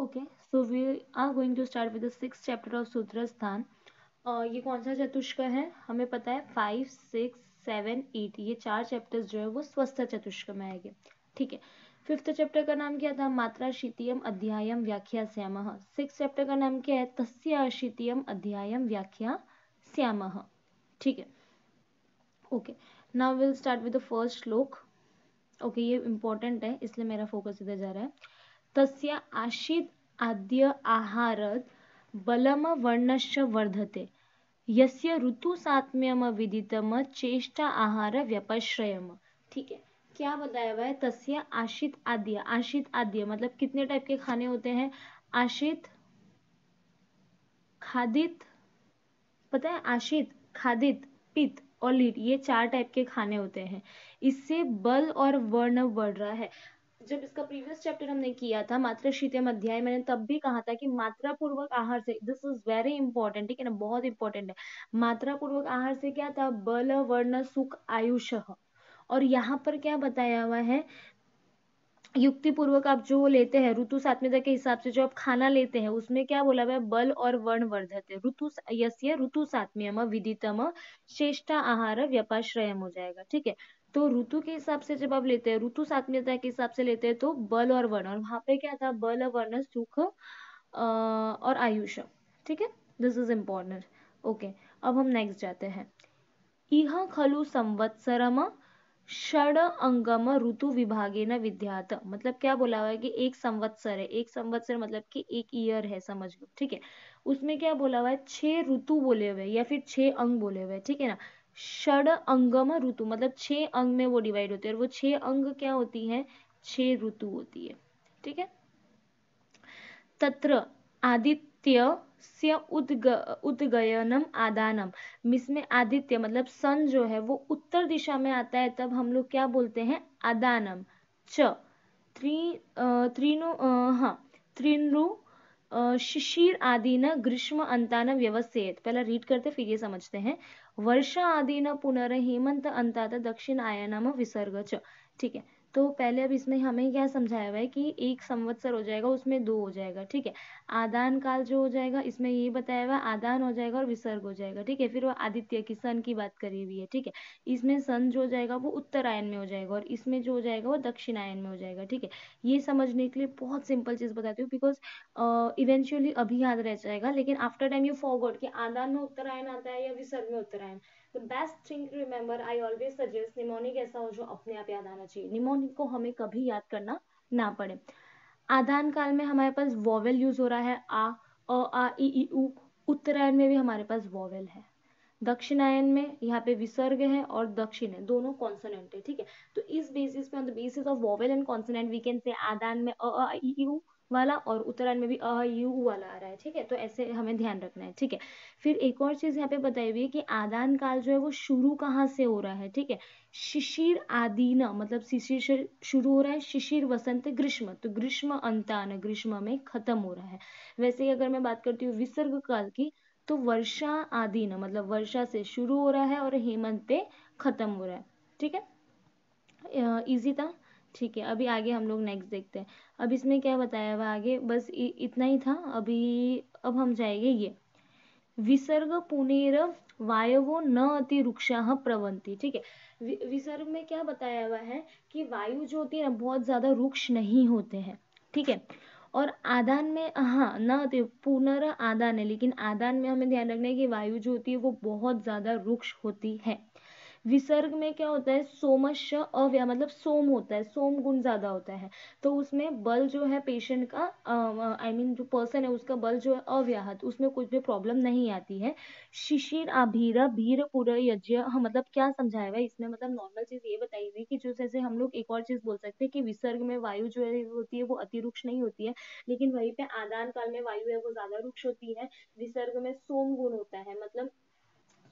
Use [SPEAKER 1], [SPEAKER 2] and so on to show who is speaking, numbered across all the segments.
[SPEAKER 1] Okay, so we are going to start with the 6th chapter of Sutrasthana. ये कौन सा चतुष्क है? हमें पता है 5, 6, 7, 8 ये 4 चैप्टर्स जो है वो स्वस्थ चतुष्क में आएंगे। ठीक है। 5th चैप्टर का नाम क्या था? मात्रा शीतियम अध्यायम व्याख्यास्यामः। 6th चैप्टर का नाम क्या है? तस्य अशीतियम अध्यायम व्याख्यास्यामः। ठीक है। Okay, now will start with the first श्लोक। ओके, ये इंपॉर्टेंट है इसलिए मेरा फोकस इधर जा रहा है। तस्य आशीत आद्य आहारद बलम वर्णश्च वर्धते यस्य ऋतु सात्म्यम विदितम चेष्टा आहार व्यपश्रयम। ठीक है, क्या बताया हुआ है? तस्य आशित आद्य। आशित आद्य मतलब कितने टाइप के खाने होते हैं? आशित, खादित, पता है? आशित, खादित, पित्त और लीट, ये 4 टाइप के खाने होते हैं। इससे बल और वर्ण बढ़ रहा है। जब इसका प्रीवियस चैप्टर हमने किया था मात्रा शीतम अध्याय, मैंने तब भी कहा था कि मात्रा पूर्वक आहार से, दिस इज वेरी इंपॉर्टेंट, ठीक है ना, बहुत इंपॉर्टेंट है। मात्रा पूर्वक आहार से क्या था? बल, वर्ण, सुख, आयुष। और यहाँ पर क्या बताया हुआ है? युक्ति पूर्वक आप जो लेते हैं ऋतु सात्म्यता के हिसाब से जो आप खाना लेते हैं उसमें क्या बोला हुआ है? बल और वर्ण वर्धते ऋतु यस्य ऋतु सात्म्यम विदितम श्रेष्ठा आहार व्यपाश्रयम हो जाएगा। ठीक है, तो ऋतु के हिसाब से जब आप लेते हैं, ऋतु सात्म्यता के हिसाब से लेते हैं तो बल और वर्ण, और वहां पे क्या था? बल, वर्ण, सुख और आयुष। ठीक है, दिस इज इम्पोर्टेंट। ओके, अब हम नेक्स्ट जाते हैं। इह खलु संवत्सरम षड अंगम ऋतु विभागे न विद्यात। मतलब क्या बोला हुआ है कि एक संवत्सर है। एक संवत्सर मतलब कि एक ईयर है, समझ लो। ठीक है, उसमें क्या बोला हुआ है? 6 ऋतु बोले हुए या फिर 6 अंग बोले हुए, ठीक है ना। षड अंगम ऋतु मतलब 6 अंग में वो डिवाइड होते हैं, और वो 6 अंग क्या होती है? 6 ऋतु होती है। ठीक है, तत्र आदित्य से उद्गयनम आदानम। इसमें आदित्य मतलब सन जो है वो उत्तर दिशा में आता है, तब हम लोग क्या बोलते हैं? आदानम। च त्रीनु हाँ, त्रिनृ शिशिर आदि न ग्रीष्म अंतान व्यवस्थित। पहला रीड करते फिर ये समझते हैं। वर्षा आदि न पुनर हेमंत अंतात दक्षिण आयनम विसर्ग च। ठीक है, तो पहले अब इसमें हमें क्या समझाया हुआ है कि एक संवत्सर हो जाएगा, उसमें 2 हो जाएगा। ठीक है, आदान काल जो हो जाएगा इसमें ये बताया हुआ, आदान हो जाएगा और विसर्ग हो जाएगा। ठीक है, फिर वो आदित्य की सन की बात करी हुई है। ठीक है, इसमें सन जो हो जाएगा वो उत्तरायण में हो जाएगा, और इसमें जो हो जाएगा वो दक्षिणायन में हो जाएगा। ठीक है, ये समझने के लिए बहुत सिंपल चीज बताती हूँ, बिकॉज इवेंचुअली अभी याद रह जाएगा, लेकिन आफ्टर टाइम यू फॉरगॉट कि आदान में उत्तरायण आता है या विसर्ग में उत्तरायण। The best thing to remember, I always suggest, mnemonic ऐसा हो जो अपने आप याद आना चाहिए, निमोनिक को हमें कभी याद करना ना पड़े। आदान काल में हमारे पास वॉवेल यूज हो रहा है, आ ई ई उ। उत्तरायण में भी हमारे पास वॉवेल है। दक्षिणायन में यहाँ पे विसर्ग है और दक्षिण है, दोनों कॉन्सोनेंट है। ठीक है, तो इस बेसिस पे, on the basis of vowel and consonant, we can say आदान में आ ई ई उ वाला और उत्तरायण में भी अ यू वाला आ रहा है। ठीक है, तो ऐसे हमें ध्यान रखना है। ठीक है, फिर एक और चीज यहाँ पे बताई हुई है कि आदान काल जो है वो शुरू कहाँ से हो रहा है? ठीक है, शिशिर आदीन मतलब शिशिर से शुरू हो रहा है, शिशिर वसंत ग्रीष्म, तो ग्रीष्म अंतान ग्रीष्म में खत्म हो रहा है। वैसे ही अगर मैं बात करती हूँ विसर्ग काल की, तो वर्षा आदि न मतलब वर्षा से शुरू हो रहा है और हेमंत पे खत्म हो रहा है। ठीक है, इजी था। ठीक है, अभी आगे हम लोग नेक्स्ट देखते हैं। अब इसमें क्या बताया हुआ आगे, बस इतना ही था अभी। अब हम जाएंगे ये विसर्ग पुनेर वायवो न अति रुक्षा प्रवंती। ठीक है, विसर्ग में क्या बताया हुआ है कि वायु जो होती है ना बहुत ज्यादा रुक्ष नहीं होते हैं। ठीक है, और आदान में हाँ न अति पुनर आदान है, लेकिन आदान में हमें ध्यान रखना है कि वायु जो होती है वो बहुत ज्यादा रुक्ष होती है। विसर्ग में क्या होता है? सोमश अव्या मतलब सोम होता है, सोम गुण ज्यादा होता है, तो उसमें बल जो है पेशेंट का, आई मीन जो पर्सन है उसका बल जो है अव्याहत, उसमें कुछ भी प्रॉब्लम नहीं आती है। शिशिर आभीर भीर पुर यज्ञ, हाँ मतलब क्या समझाया हुआ है इसमें? मतलब नॉर्मल चीज ये बताई हुई कि जो जैसे हम लोग एक और चीज बोल सकते हैं कि विसर्ग में वायु जो है होती है वो अतिरुक्ष नहीं होती है, लेकिन वहीं पे आदान काल में वायु है वो ज्यादा रुक्ष होती है। विसर्ग में सोम गुण होता है, मतलब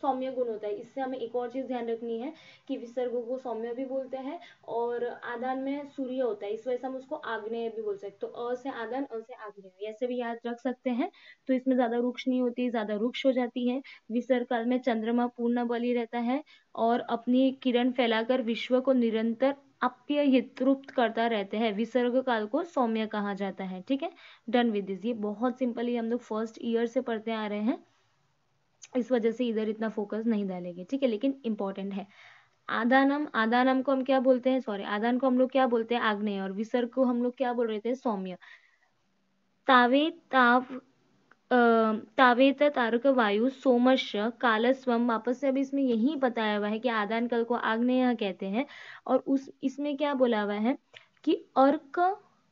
[SPEAKER 1] सौम्य गुण होता है। इससे हमें एक और चीज ध्यान रखनी है कि विसर्ग को सौम्य भी बोलते हैं, और आदान में सूर्य होता है, इस वजह से हम उसको आग्नेय भी बोल सकते हैं। तो अ से आदान, अ से आग्नेय, ऐसे भी याद रख सकते हैं। तो इसमें ज्यादा रुक्ष नहीं होती, ज्यादा रुक्ष हो जाती है। विसर्ग काल में चंद्रमा पूर्ण बली रहता है और अपनी किरण फैलाकर विश्व को निरंतर अप्यहित तृप्त करता रहते हैं, विसर्ग काल को सौम्य कहा जाता है। ठीक है, डन विद दिस। ये बहुत सिंपली हम लोग फर्स्ट ईयर से पढ़ते आ रहे हैं, इस वजह से इधर इतना फोकस नहीं डालेंगे। ठीक है, लेकिन इंपॉर्टेंट है। आदानम, आदानम को हम क्या बोलते हैं, सॉरी, आदान को हम लोग क्या बोलते हैं, आग्नेय, और विसर्ग को हम लोग क्या बोल रहे थे, सौम्य। तावे ताव तावेत तारक वायु सोमस्य कालस्वम, वापस से अभी इसमें यही बताया हुआ है कि आदान काल को आग्नेय कहते हैं। और उस इसमें क्या बोला हुआ है कि अर्क,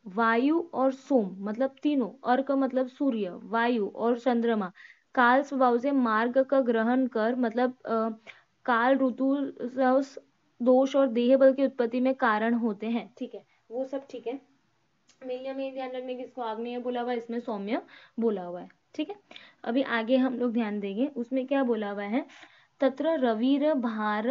[SPEAKER 1] वायु और सोम, मतलब तीनों, अर्क मतलब सूर्य, वायु और चंद्रमा, काल स्वभाव से मार्ग का ग्रहण कर, मतलब काल, ऋतु, दोष और देह बल की उत्पत्ति में कारण होते हैं। ठीक है, वो सब ठीक है। मेनली हमें ये ध्यान रखने की इसको आग्नेय बोला हुआ है, इसमें सौम्य बोला हुआ है। ठीक है, अभी आगे हम लोग ध्यान देंगे, उसमें क्या बोला हुआ है, तत्र रविर भार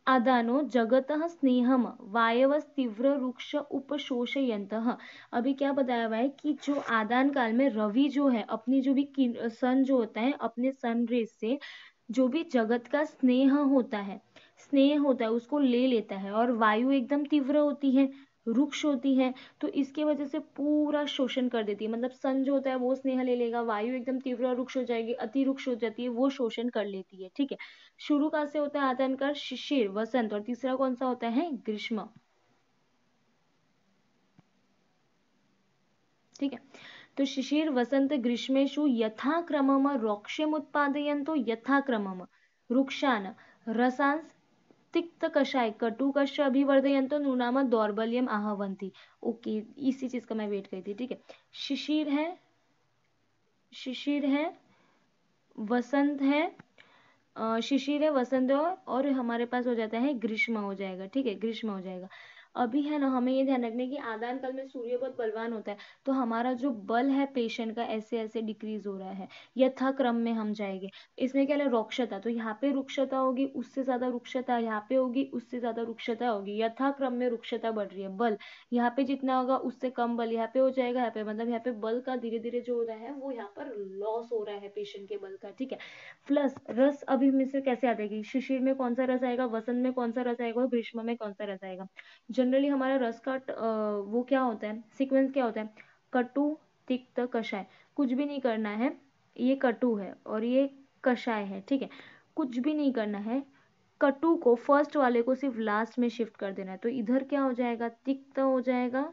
[SPEAKER 1] आदानो जगतः स्नेहम वायवस्तीव्र रुक्ष उपशोषयन्तः। अभी क्या बताया हुआ है कि जो आदान काल में रवि जो है, अपनी जो भी सन जो होता है, अपने सन रेस से जो भी जगत का स्नेह होता है उसको ले लेता है, और वायु एकदम तीव्र होती है, रुक्ष होती है, तो इसके वजह से पूरा शोषण कर देती है। मतलब सन जो होता है वो स्नेह ले लेगा, वायु एकदम तीव्र और रुक्ष हो जाएगी, अति रुक्ष हो जाती है, वो शोषण कर लेती है। ठीक है, शुरू कहाँ से होता है आदान का, शिशिर, वसंत, और तीसरा कौन सा होता है, ग्रीष्म। ठीक है, तो शिशिर वसंत ग्रीष्मेषु यथाक्रमम रोक्ष्यमुत्पादयन्तो यथाक्रमम रुक्षान् रसांस तिक्त कषाय कटुकश अभिवर्धयन्तो नूनाम दौर्बल्यम आहवन्ति। ओके, इसी चीज का मैं वेट करी थी। ठीक है, शिशिर है, शिशिर है, वसंत है, शिशिर है, वसंत है, और हमारे पास हो जाता है ग्रीष्म हो जाएगा। ठीक है, ग्रीष्म हो जाएगा। अभी है ना, हमें ये ध्यान रखने की आदान काल में सूर्य बहुत बलवान होता है, तो हमारा जो बल है पेशेंट का ऐसे ऐसे डिक्रीज हो रहा है, यथा क्रम में हम जाएंगे। इसमें क्या है, रुक्षता, तो यहाँ पे रुक्षता होगी, उससे ज्यादा रुक्षता यहाँ पे होगी, उससे ज्यादा रुक्षता होगी, यथा क्रम में रुक्षता बढ़ रही है। बल यहाँ पे जितना होगा उससे कम बल यहाँ पे हो जाएगा, यहाँ पे मतलब यहाँ पे बल का धीरे धीरे जो हो रहा है वो यहाँ पर लॉस हो रहा है पेशेंट के बल का। ठीक है, प्लस रस अभी में से कैसे आ जाएगी, शिशिर में कौन सा रस आएगा, वसंत में कौन सा रस आएगा, और ग्रीष्म में कौन सा रस आएगा। जनरली हमारा रस का वो क्या होता है, सीक्वेंस क्या होता है, कटु, तिक्त, कषाय। कुछ भी नहीं करना है, ये कटु है और ये कषाय है। ठीक है, कुछ भी नहीं करना है, कटु को फर्स्ट वाले को सिर्फ लास्ट में शिफ्ट कर देना है, तो इधर क्या हो जाएगा, तिक्त हो जाएगा,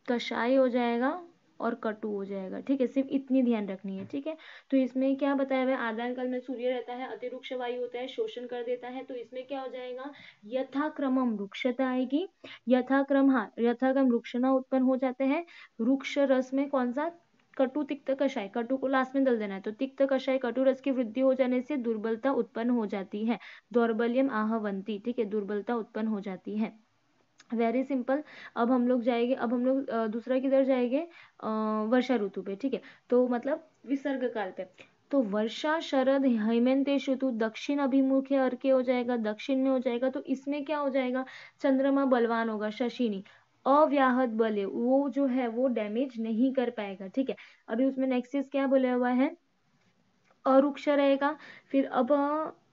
[SPEAKER 1] कषाय हो जाएगा और कटु हो जाएगा। ठीक है, सिर्फ इतनी ध्यान रखनी है। ठीक है, तो इसमें क्या बताया हुआ है, आदान काल में सूर्य रहता है, अतिरुक्ष वायु होता है, शोषण कर देता है, तो इसमें क्या हो जाएगा, यथाक्रमम रुक्षता आएगी, यथाक्रम, हाँ, यथाक्रम रुक्षणा उत्पन्न हो जाते हैं। रुक्ष रस में कौन सा, कटु, तिक्त, कषाय, कटु को लास्ट में डाल देना है, तो तिक्त, कषाय, कटु रस की वृद्धि हो जाने से दुर्बलता उत्पन्न हो जाती है, दौर्बल्यम आहवंती। ठीक है, दुर्बलता उत्पन्न हो जाती है। Very simple. अब हम लोग जाएंगे, अब हम लोग दूसरा किधर जाएंगे, वर्षा ऋतु पे। ठीक है, तो मतलब विसर्ग काल पे, तो वर्षा, शरद, हेमंतेश ऋतु, दक्षिण अभिमुख अर्के हो जाएगा, दक्षिण में हो जाएगा, तो इसमें क्या हो जाएगा, चंद्रमा बलवान होगा, शशिनी, अव्याहत बल है, वो जो है वो डैमेज नहीं कर पाएगा। ठीक है, अभी उसमें नेक्स्ट चीज क्या बोला हुआ है, अरुक्ष रहेगा, फिर अब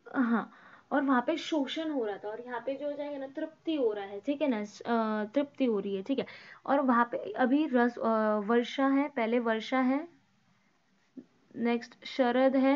[SPEAKER 1] हाँ, और वहां पे शोषण हो रहा था, और यहाँ पे जो हो जाएगा ना, तृप्ति हो रहा है। ठीक है ना, तृप्ति हो रही है। ठीक है, और वहां पे अभी वर्षा है, पहले वर्षा है, नेक्स्ट शरद है,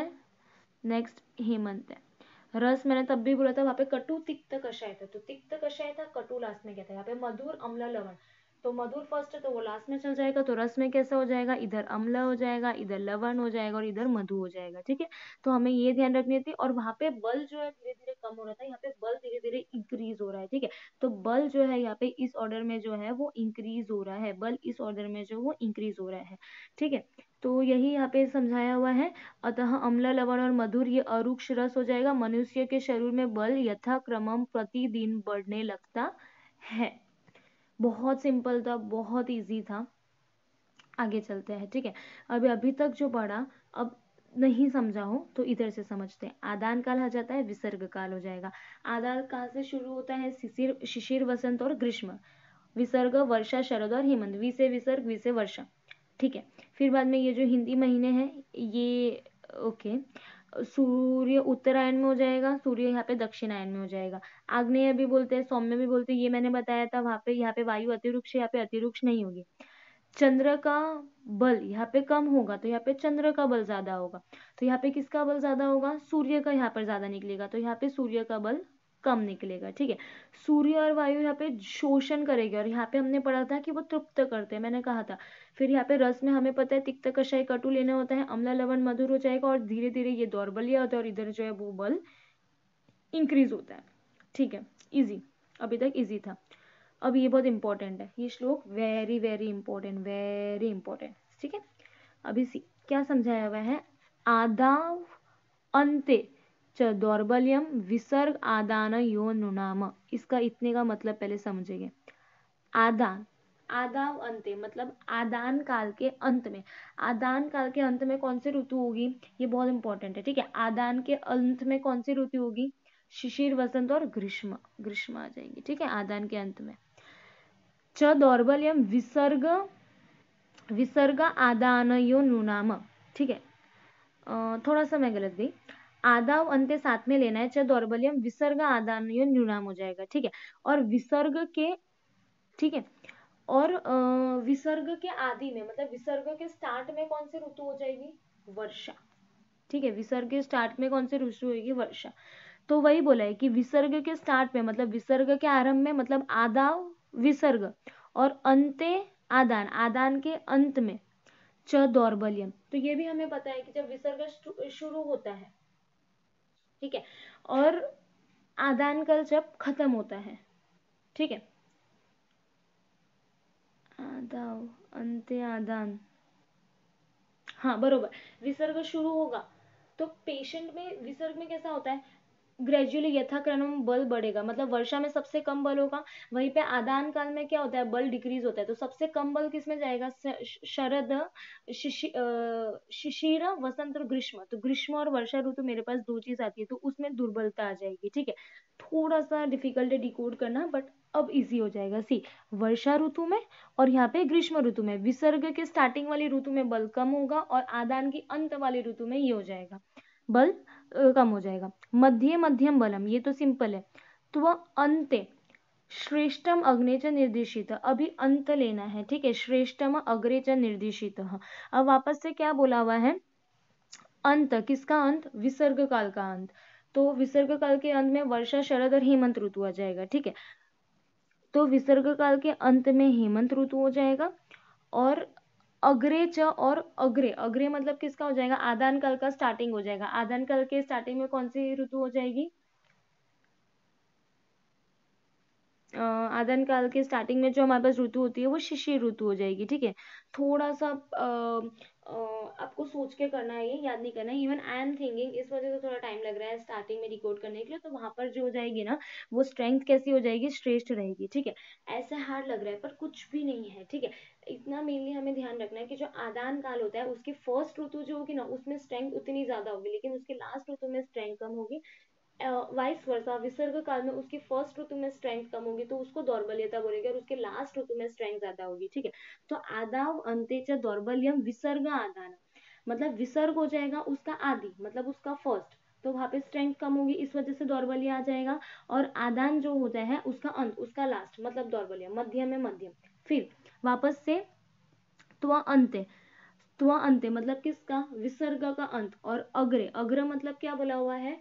[SPEAKER 1] नेक्स्ट हेमंत है। रस मैंने तब भी बोला था, वहां पे कटु, तिक्त, कषाय था, तो तिक्त, कषाय था, कटु लास्ट में क्या था, यहाँ पे मधुर, अम्ल, लवण, तो मधुर फर्स्ट है तो वो लास्ट में चल जाएगा, तो रस में कैसा हो जाएगा, इधर अम्ल हो जाएगा, इधर लवण हो जाएगा, और इधर मधु हो जाएगा। ठीक है, तो हमें ये ध्यान रखनी थी। और वहां पे बल जो है धीरे धीरे कम हो रहा था, यहाँ पे बल धीरे धीरे इंक्रीज हो रहा है। ठीक है, तो बल जो है यहाँ पे इस ऑर्डर में जो है वो इंक्रीज हो रहा है, बल इस ऑर्डर में जो वो इंक्रीज हो रहा है। ठीक है, तो यही यहाँ पे समझाया हुआ है। अतः अम्ल, लवण और मधुर ये अरुक्ष रस हो जाएगा। मनुष्य के शरीर में बल यथाक्रमम प्रतिदिन बढ़ने लगता है। बहुत सिंपल था, बहुत इजी था। आगे चलते हैं। ठीक है, अभी तक जो पढ़ा, अब नहीं समझा हो तो इधर से समझते हैं। आदान काल आ जाता है, विसर्ग काल हो जाएगा। आदान काल से शुरू होता है शिशिर, शिशिर, वसंत और ग्रीष्म, विसर्ग वर्षा, शरद और हेमंत, वी से विसर्ग, वी से वर्षा। ठीक है, फिर बाद में ये जो हिंदी महीने हैं ये, ओके, सूर्य उत्तरायण में हो जाएगा, सूर्य यहाँ पे दक्षिणायन में हो जाएगा। आग्नेय भी बोलते हैं, सौम्य भी बोलते हैं, ये मैंने बताया था। वहां पे यहाँ पे वायु अतिरुक्ष, यहाँ पे अतिरुक्ष नहीं होगी। चंद्र का बल यहाँ पे कम होगा तो यहाँ पे चंद्र का बल ज्यादा होगा। तो यहाँ पे किसका बल ज्यादा होगा? सूर्य का यहाँ पर ज्यादा निकलेगा, तो यहाँ पे सूर्य का बल कम निकलेगा। ठीक है, सूर्य और वायु यहाँ पे शोषण करेंगे, और यहाँ पे हमने पढ़ा था कि वो तृप्त करते हैं, मैंने कहा था। फिर यहाँ पे रस में हमें पता है तिक्त कषाय कटु लेना होता है, अम्ल लवण मधुर हो जाएगा, और धीरे धीरे ये दौर्बल्य होता है, और इधर जो है वो बल इंक्रीज होता है। ठीक है, इजी, अभी तक इजी था। अब ये बहुत इंपॉर्टेंट है, ये श्लोक very very important, very important. ठीक है, अभी सी क्या समझाया हुआ है? आदाव अंते च दौर्बल्यम विसर्ग आदान यो नुनाम। इसका इतने का मतलब पहले समझेंगे। आदान, आदाव अंते मतलब आदान काल के अंत में। आदान काल के अंत में कौन सी ऋतु होगी? ये बहुत इंपॉर्टेंट है। ठीक है, आदान के अंत में कौन सी ऋतु होगी? शिशिर, वसंत और ग्रीष्म, ग्रीष्म आ जाएंगे। ठीक है, आदान के अंत में। च दौर्बल्यम विसर्ग, विसर्ग आदानयो नुनाम। ठीक है, थोड़ा सा मैं गलत गई, आदाव अंत्य साथ में लेना है। च दौर्बल्यम विसर्ग आदानयो न्यूनाम हो जाएगा। ठीक है, और विसर्ग के, ठीक है, और विसर्ग के आदि में मतलब विसर्ग के स्टार्ट में कौन सी ऋतु हो जाएगी? वर्षा। ठीक है, विसर्ग के स्टार्ट में कौन सी ऋतु होगी? वर्षा। तो वही बोला है कि विसर्ग के स्टार्ट में मतलब विसर्ग के आरंभ में मतलब आदाव विसर्ग, और अंते आदान, आदान के अंत में च दौर्बल्यम। तो ये भी हमें पता है कि जब विसर्ग शुरू होता है, ठीक है, और आदान काल जब खत्म होता है, ठीक है, आदाव अंते आदान, हाँ बरोबर, विसर्ग शुरू होगा तो पेशेंट में विसर्ग में कैसा होता है? ग्रेजुअली यथाक्रम बल बढ़ेगा, मतलब वर्षा में सबसे कम बल होगा, वहीं पे आदान काल में क्या होता है? बल डिक्रीज होता है। तो सबसे कम बल किसमें जाएगा? शरद, शिशिर, वसंत और ग्रीष्म। तो ग्रीष्म और वर्षा ऋतु मेरे पास दो चीज आती है, तो उसमें दुर्बलता आ जाएगी। ठीक है, थोड़ा सा डिफिकल्ट है डिकोड करना, बट अब इजी हो जाएगा। सी, वर्षा ऋतु में और यहाँ पे ग्रीष्म ऋतु में विसर्ग के स्टार्टिंग वाली ऋतु में बल कम होगा, और आदान की अंत वाली ऋतु में ये हो जाएगा, बल कम हो जाएगा। मध्य मध्यम बलम, ये तो सिंपल है। तो वह अंत्य श्रेष्ठम अग्ने च निर्देशित, अभी अंत लेना है। ठीक है, श्रेष्ठम अग्रे च निर्देशित। अब वापस से क्या बोला हुआ है? अंत, किसका अंत? विसर्ग काल का अंत। तो विसर्ग काल के अंत में वर्षा, शरद और हेमंत ऋतु आ जाएगा। ठीक है, तो विसर्ग काल के अंत में हेमंत ऋतु हो जाएगा, और अग्रे च, और अग्रे, अग्रे मतलब किसका हो जाएगा? आदान काल का स्टार्टिंग हो जाएगा। आदान काल के स्टार्टिंग में कौन सी ऋतु हो जाएगी? आदान काल के स्टार्टिंग में जो हमारे पास ऋतु होती है वो शिशिर ऋतु हो जाएगी। ठीक है, थोड़ा सा आपको सोच के करना है, ये याद नहीं करना है। इवन आई एम थिंकिंग, इस वजह से थोड़ा टाइम लग रहा है स्टार्टिंग में डिकोड करने के लिए। तो वहां पर जो हो जाएगी ना, वो स्ट्रेंथ कैसी हो जाएगी? श्रेष्ठ रहेगी। ठीक है, ऐसे हार्ड लग रहा है पर कुछ भी नहीं है। ठीक है, इतना मेनली हमें ध्यान रखना है कि जो आदान काल होता है उसकी फर्स्ट ऋतु जो होगी ना, उसमें स्ट्रेंथ उतनी ज्यादा होगी, लेकिन उसके लास्ट ऋतु में स्ट्रेंथ कम होगी। वाइस वर्सा, विसर्ग काल में उसकी फर्स्ट ऋतु में स्ट्रेंथ कम होगी तो उसको दौर्बल्यता बोलेंगे, और उसके लास्ट ऋतु में स्ट्रेंथ ज्यादा होगी। ठीक है, तो आदाव अंते च दौर्बल्यम विसर्ग आदान, मतलब विसर्ग हो जाएगा उसका आदि, मतलब उसका फर्स्ट, तो वहां पे स्ट्रेंथ कम होगी, इस वजह से दौर्बल्य आ जाएगा। और आदान जो होता है उसका अंत, उसका लास्ट, मतलब दौर्बल्य। मध्यम में मध्यम, फिर वापस से त्वा अंत्य, त्वा अंत्य मतलब किसका? विसर्ग का अंत। और अग्रे, अग्र मतलब क्या बोला हुआ है?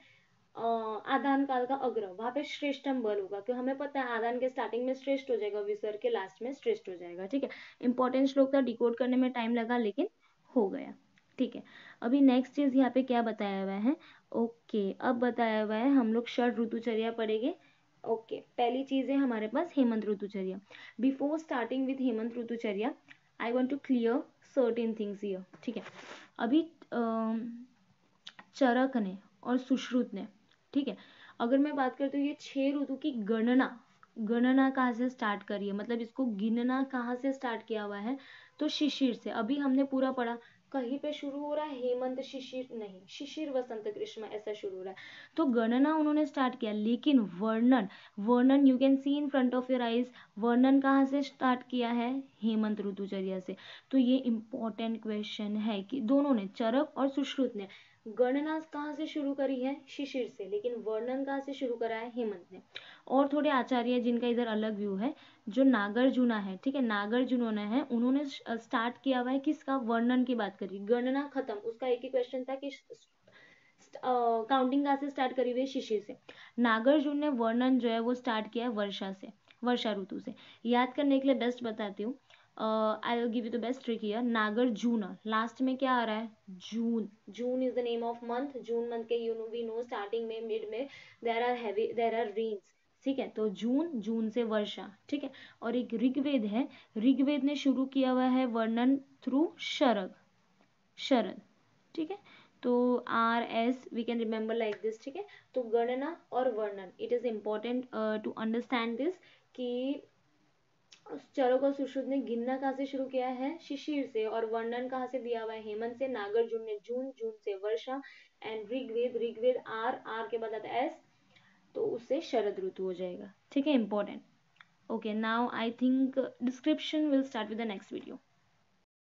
[SPEAKER 1] आदान काल का अग्र, वहां पे श्रेष्ठम बल होगा, क्योंकि हमें पता है आदान के स्टार्टिंग में श्रेष्ठ हो जाएगा, विसर्ग के लास्ट में श्रेष्ठ हो जाएगा। ठीक है, इंपॉर्टेंट श्लोक था, डिकोड करने में टाइम लगा लेकिन हो गया। ठीक है, अभी नेक्स्ट चीज यहाँ पे क्या बताया हुआ है? ओके, अब बताया हुआ है हम लोग षड ऋतुचर्या पढ़ेंगे। ओके, पहली चीज है हमारे पास हेमंत ऋतुचर्या। Before starting with Hemant Ritucharya I want to clear certain things here. ठीक है, अभी चरक ने और सुश्रुत ने, ठीक है, अगर मैं बात करती हूँ ये 6 ऋतु की गणना, गणना कहाँ से स्टार्ट करी है, मतलब इसको गिनना कहाँ से स्टार्ट किया हुआ है? तो शिशिर से। अभी हमने पूरा पढ़ा, कहीं पे शुरू हो रहा है हेमंत शिशिर नहीं, शिशिर वसंत ग्रीष्म ऐसा शुरू हो रहा है। तो गणना उन्होंने स्टार्ट किया, लेकिन वर्णन, वर्णन you can see in front of your eyes, वर्णन कहाँ से स्टार्ट किया है? हेमंत ऋतुचर्या से। तो ये इंपॉर्टेंट क्वेश्चन है कि दोनों ने, चरक और सुश्रुत ने, गणना कहाँ से शुरू करी है? शिशिर से, लेकिन वर्णन कहाँ से शुरू करा है? हेमंत ने। और थोड़े आचार्य जिनका इधर अलग व्यू है, जो नागार्जुना है, ठीक है, नागार्जुनों है, उन्होंने स्टार्ट किया हुआ है किसका? वर्णन की बात करी, गणना खत्म, उसका एक ही क्वेश्चन था कि काउंटिंग कहाँ से स्टार्ट करी हुई है? शिशिर से। नागार्जुन ने वर्णन जो है वो स्टार्ट किया है वर्षा से, वर्षा ऋतु से। याद करने के लिए बेस्ट बताती हूँ, I will give you the best trick here. Nagarjuna last में क्या आ रहा है? June. June is the name of month. June month के वी नो स्टार्टिंग में, मिड में देर आर रेन्स, ठीक है। तो जून, जून से वर्षा, ठीक है। और एक ऋग्वेद है, ऋग्वेद ने शुरू किया हुआ है वर्णन थ्रू शरद, शरद, ठीक है। तो R S we can remember like this, ठीक है। तो गणना और वर्णन, it is important to understand this कि चरक और सुश्रुत ने गिनना कहाँ से शुरू किया है? शिशिर से। और वर्णन कहाँ से दिया हुआ है? हेमंत से। नागार्जुन ने जून, जून से वर्षा। And Rigveda, Rigveda R, R के बाद आता है एस, तो उससे शरद ऋतु हो जाएगा, ठीक है, important. Okay, now I think description will start with the next video.